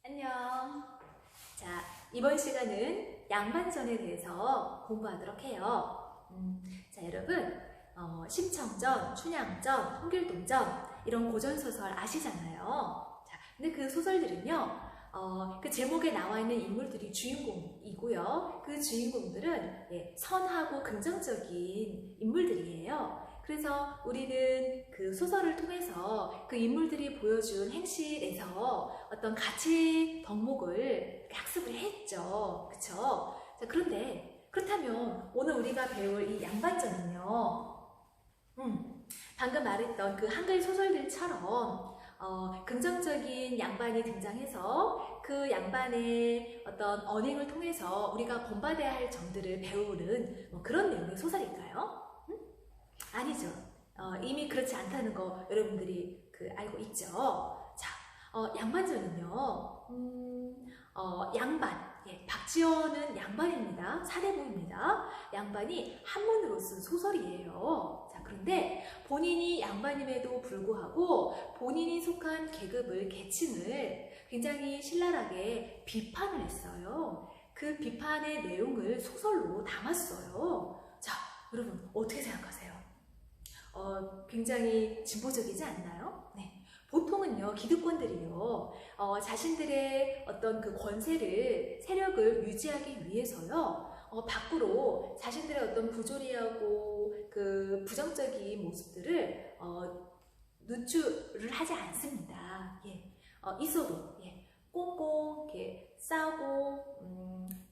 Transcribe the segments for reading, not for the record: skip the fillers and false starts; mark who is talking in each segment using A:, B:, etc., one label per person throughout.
A: 안녕. 자, 이번 시간은 양반전에 대해서 공부하도록 해요. 자, 여러분, 심청전, 춘향전, 홍길동전 이런 고전소설 아시잖아요. 자, 근데 그 소설들은요, 그 제목에 나와 있는 인물들이 주인공이고요. 그 주인공들은 선하고 긍정적인 인물들이에요. 그래서 우리는 그 소설을 통해서 그 인물들이 보여준 행실에서 어떤 가치 덕목을 학습을 했죠. 그쵸? 자, 그렇다면 오늘 우리가 배울 이 양반전은요, 방금 말했던 그 한글 소설들처럼 긍정적인 양반이 등장해서 그 양반의 어떤 언행을 통해서 우리가 본받아야 할 점들을 배우는 그런 내용의 소설일까요? 아니죠. 이미 그렇지 않다는 거 여러분들이 알고 있죠. 자, 양반전은요, 양반, 박지원은 양반입니다. 사대부입니다. 양반이 한문으로 쓴 소설이에요. 자, 그런데 본인이 양반임에도 불구하고 본인이 속한 계층을 굉장히 신랄하게 비판을 했어요. 그 비판의 내용을 소설로 담았어요. 자, 여러분 어떻게 생각하세요? 굉장히 진보적이지 않나요? 네. 보통은요, 기득권들이요, 자신들의 어떤 그 세력을 유지하기 위해서요, 밖으로 자신들의 어떤 부조리하고 그 부정적인 모습들을 누출을 하지 않습니다. 있어도 꽁꽁 이렇게 싸고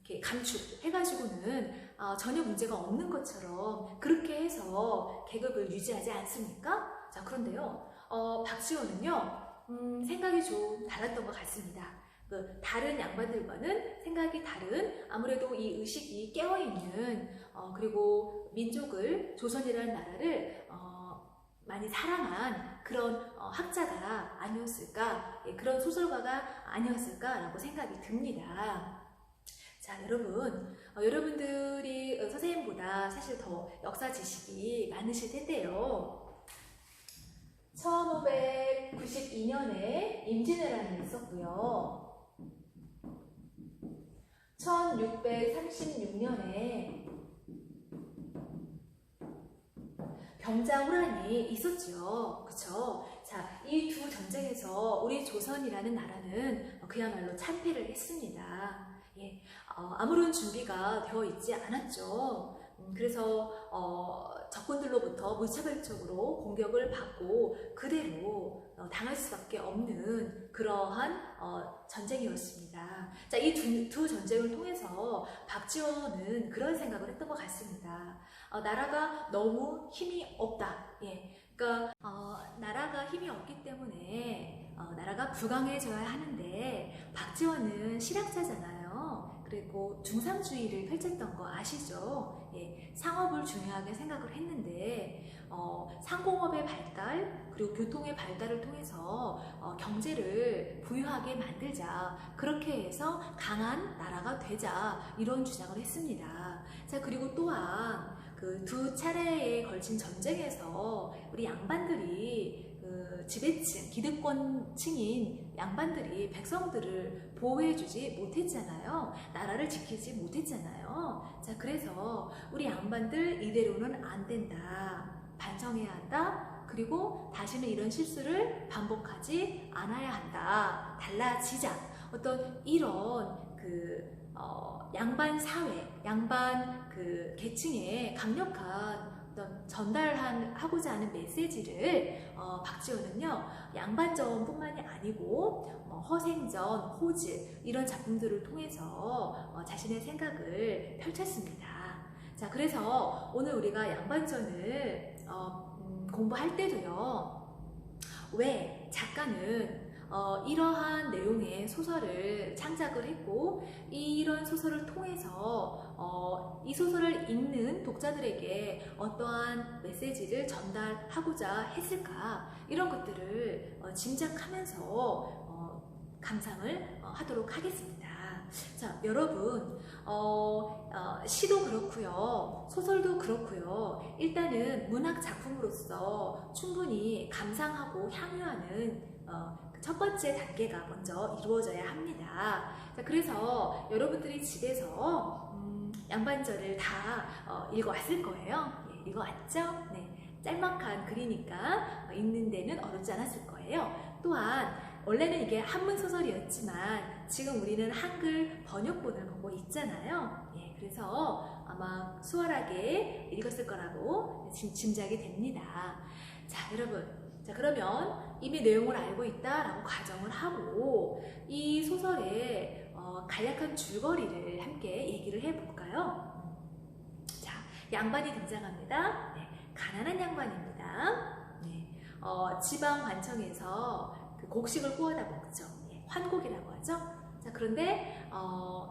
A: 이렇게 감축해가지고는 전혀 문제가 없는 것처럼 그렇게 해서 계급을 유지하지 않습니까? 자, 그런데요, 박지원은요, 생각이 좀 달랐던 것 같습니다. 다른 양반들과는 생각이 다른, 아무래도 이 의식이 깨어있는, 그리고 민족을, 조선이라는 나라를 많이 사랑한 그런 학자가 아니었을까, 그런 소설가가 아니었을까라고 생각이 듭니다. 자, 여러분, 여러분들이 선생님보다 사실 더 역사 지식이 많으실 텐데요. 1592년에 임진왜란이 있었고요. 1636년에 병자호란이 있었죠. 그쵸? 자, 이 두 전쟁에서 우리 조선이라는 나라는 그야말로 참패를 했습니다. 아무런 준비가 되어 있지 않았죠. 그래서 적군들로부터 무차별적으로 공격을 받고 그대로 당할 수밖에 없는 그러한 전쟁이었습니다. 자, 이 두 전쟁을 통해서 박지원은 그런 생각을 했던 것 같습니다. 나라가 너무 힘이 없다. 그러니까 나라가 힘이 없기 때문에 나라가 불강해져야 하는데, 박지원은 실학자잖아요. 그리고 중상주의를 펼쳤던 거 아시죠? 상업을 중요하게 생각을 했는데, 상공업의 발달 그리고 교통의 발달을 통해서 경제를 부유하게 만들자, 그렇게 해서 강한 나라가 되자, 이런 주장을 했습니다. 자, 그리고 또한 그 두 차례에 걸친 전쟁에서 우리 양반들이 지배층, 기득권층인 양반들이 백성들을 보호해주지 못했잖아요. 나라를 지키지 못했잖아요. 자, 그래서 우리 양반들 이대로는 안 된다. 반성해야 한다. 그리고 다시는 이런 실수를 반복하지 않아야 한다. 달라지자. 어떤 이런 양반 사회, 양반 계층의 강력한 어떤 전달하고자 하는 메시지를 박지원은요, 양반전뿐만이 아니고 허생전, 호즈 이런 작품들을 통해서 자신의 생각을 펼쳤습니다. 자, 그래서 오늘 우리가 양반전을 공부할 때도요, 왜 작가는 이러한 내용의 소설을 창작을 했고, 이런 소설을 통해서 이 소설을 읽는 독자들에게 어떠한 메시지를 전달하고자 했을까, 이런 것들을 짐작하면서 감상을 하도록 하겠습니다. 자, 여러분, 시도 그렇고요, 소설도 그렇고요, 일단은 문학 작품으로서 충분히 감상하고 향유하는 첫 번째 단계가 먼저 이루어져야 합니다. 자, 그래서 여러분들이 집에서 양반절을 다 읽어왔을 거예요. 예, 읽어왔죠? 네, 짤막한 글이니까 읽는 데는 어렵지 않았을 거예요. 또한 원래는 이게 한문 소설이었지만 지금 우리는 한글 번역본을 보고 있잖아요. 예, 그래서 아마 수월하게 읽었을 거라고 짐작이 됩니다. 자, 여러분. 자, 그러면 이미 내용을 알고 있다라고 가정을 하고 이 소설의 간략한 줄거리를 함께 얘기를 해볼까요? 자, 양반이 등장합니다. 네, 가난한 양반입니다. 네, 지방 관청에서 그 곡식을 구워다 먹죠. 네, 환곡이라고 하죠. 자, 그런데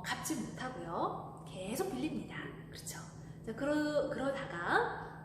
A: 갚지 못하고요. 계속 빌립니다. 그렇죠. 자, 그러다가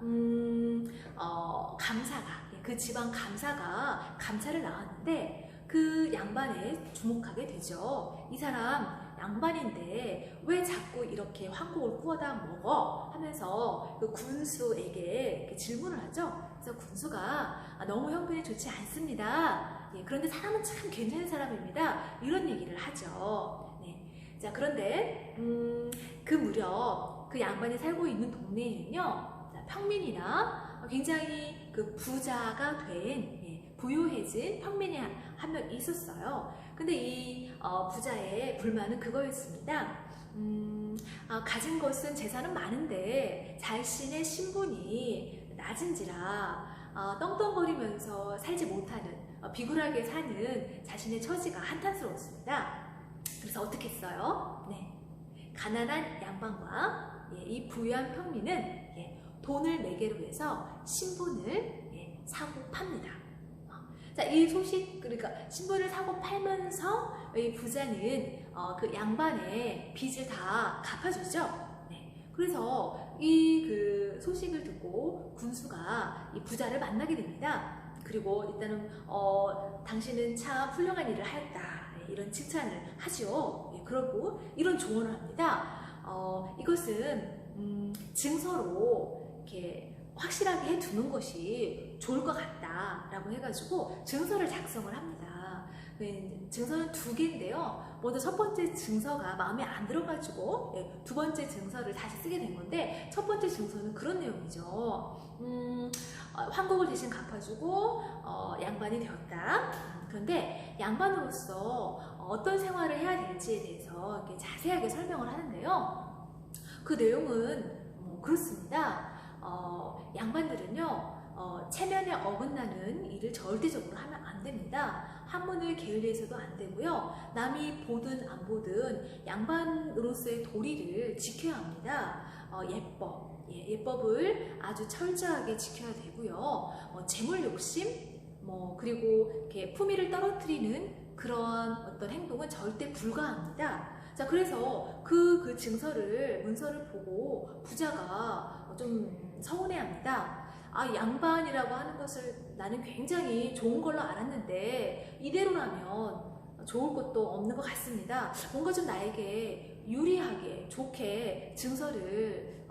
A: 감사가 그 지방 감사가 감찰을 나왔는데 그 양반에 주목하게 되죠. 이 사람 양반인데 왜 자꾸 이렇게 환곡을 구워다 먹어? 하면서 그 군수에게 질문을 하죠. 그래서 군수가 너무 형편이 좋지 않습니다. 예, 그런데 사람은 참 괜찮은 사람입니다. 이런 얘기를 하죠. 네. 자, 그런데 그 무렵 그 양반이 살고 있는 동네에는요, 평민이나 굉장히 그 부자가 된 부유해진 평민이 한 명 있었어요. 근데 이 부자의 불만은 그거였습니다. 가진 것은 재산은 많은데 자신의 신분이 낮은지라 떵떵거리면서 살지 못하는 비굴하게 사는 자신의 처지가 한탄스러웠습니다. 그래서 어떻게 했어요? 네, 가난한 양반과 이 부유한 평민은 돈을 매개로 해서 신분을 사고 팝니다. 자, 이 소식, 그러니까 신분을 사고 팔면서 이 부자는 그 양반의 빚을 다 갚아주죠. 네. 그래서 이 그 소식을 듣고 군수가 이 부자를 만나게 됩니다. 그리고 일단은 당신은 참 훌륭한 일을 하였다. 이런 칭찬을 하죠. 그러고 이런 조언을 합니다. 이것은 증서로 이렇게 확실하게 해두는 것이 좋을 것 같다라고 해가지고 증서를 작성을 합니다. 증서는 2개인데요. 먼저 첫 번째 증서가 마음에 안 들어가지고 두 번째 증서를 다시 쓰게 된 건데, 첫 번째 증서는 그런 내용이죠. 환곡을 대신 갚아주고 양반이 되었다. 그런데 양반으로서 어떤 생활을 해야 될지에 대해서 이렇게 자세하게 설명을 하는데요. 그 내용은 그렇습니다. 양반들은요, 체면에 어긋나는 일을 절대적으로 하면 안 됩니다. 한문을 게을리해서도 안 되고요. 남이 보든 안 보든 양반으로서의 도리를 지켜야 합니다. 예법을 아주 철저하게 지켜야 되고요. 재물 욕심, 그리고 이렇게 품위를 떨어뜨리는 그런 어떤 행동은 절대 불가합니다. 자, 그래서 그 문서를 보고 부자가 좀 서운해합니다. 양반이라고 하는 것을 나는 굉장히 좋은 걸로 알았는데 이대로라면 좋을 것도 없는 것 같습니다. 뭔가 좀 나에게 유리하게 좋게 증서를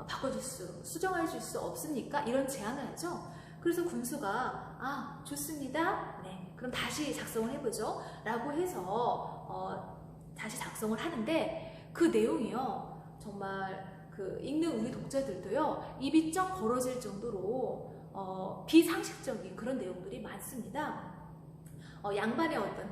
A: 수정해 줄 수 없습니까? 이런 제안을 하죠. 그래서 군수가 좋습니다. 네, 그럼 다시 작성을 해보죠. 라고 해서 다시 작성을 하는데 그 내용이요, 정말 그 읽는 우리 독자들도요, 입이 쩍 벌어질 정도로 비상식적인 그런 내용들이 많습니다. 양반의 어떤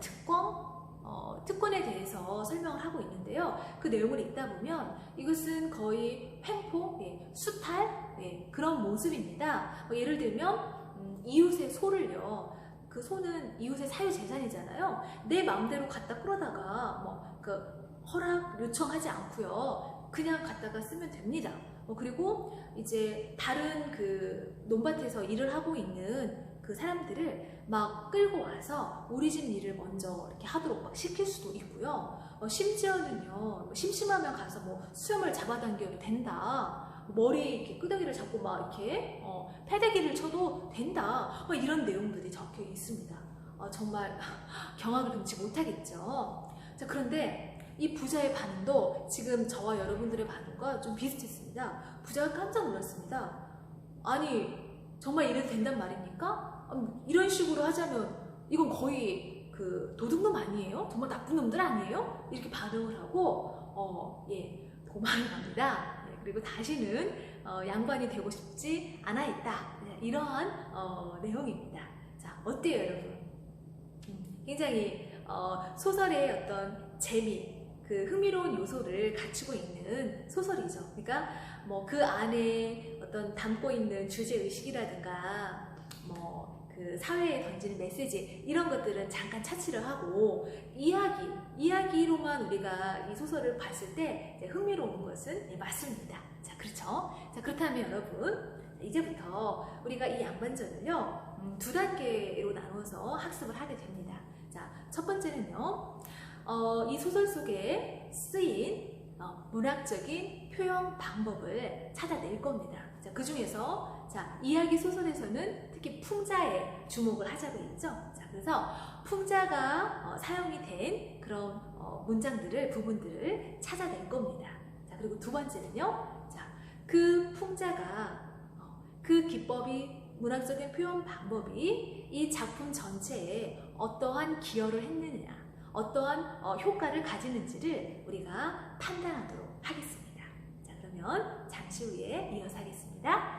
A: 특권에 대해서 설명을 하고 있는데요. 그 내용을 읽다 보면 이것은 거의 횡포, 수탈, 그런 모습입니다. 예를 들면 이웃의 소를요, 그 소는 이웃의 사유재산이잖아요. 내 마음대로 갖다 끌어다가 허락 요청하지 않고요, 그냥 갖다가 쓰면 됩니다. 그리고 이제 다른 그 논밭에서 일을 하고 있는 그 사람들을 막 끌고 와서 우리 집 일을 먼저 이렇게 하도록 막 시킬 수도 있고요. 심지어는요, 심심하면 가서 수염을 잡아당겨도 된다. 머리 이렇게 끄덕이를 잡고 막 이렇게 패대기를 쳐도 된다. 이런 내용들이 적혀 있습니다. 정말 경악을 금치 못하겠죠. 자, 그런데 이 부자의 반응도 지금 저와 여러분들의 반응과 좀 비슷했습니다. 부자가 깜짝 놀랐습니다. 아니, 정말 이래도 된단 말입니까? 이런 식으로 하자면 이건 거의 그 도둑놈 아니에요? 정말 나쁜 놈들 아니에요? 이렇게 반응을 하고 도망을 갑니다. 그리고 다시는 양반이 되고 싶지 않아 있다. 이러한 내용입니다. 자, 어때요, 여러분? 굉장히 소설의 어떤 재미, 그 흥미로운 요소를 갖추고 있는 소설이죠. 그러니까 뭐 그 안에 어떤 담고 있는 주제 의식이라든가 뭐 그 사회에 던지는 메시지 이런 것들은 잠깐 차치를 하고 이야기로만 우리가 이 소설을 봤을 때 흥미로운 것은 맞습니다. 자, 그렇죠? 자, 그렇다면 여러분 이제부터 우리가 이 양반전을요 두 단계로 나눠서 학습을 하게 됩니다. 자, 첫 번째는요 이 소설 속에 쓰인 문학적인 표현 방법을 찾아낼 겁니다. 자, 그 중에서 이야기 소설에서는 특히 풍자에 주목을 하자고 했죠. 자, 그래서 풍자가 사용이 된 그런 부분들을 찾아낼 겁니다. 자, 그리고 두 번째는요. 자, 그 풍자가 그 기법이 문학적인 표현 방법이 이 작품 전체에 어떠한 기여를 했느냐, 어떠한 효과를 가지는지를 우리가 판단하도록 하겠습니다. 자, 그러면 잠시 후에 이어서 하겠습니다.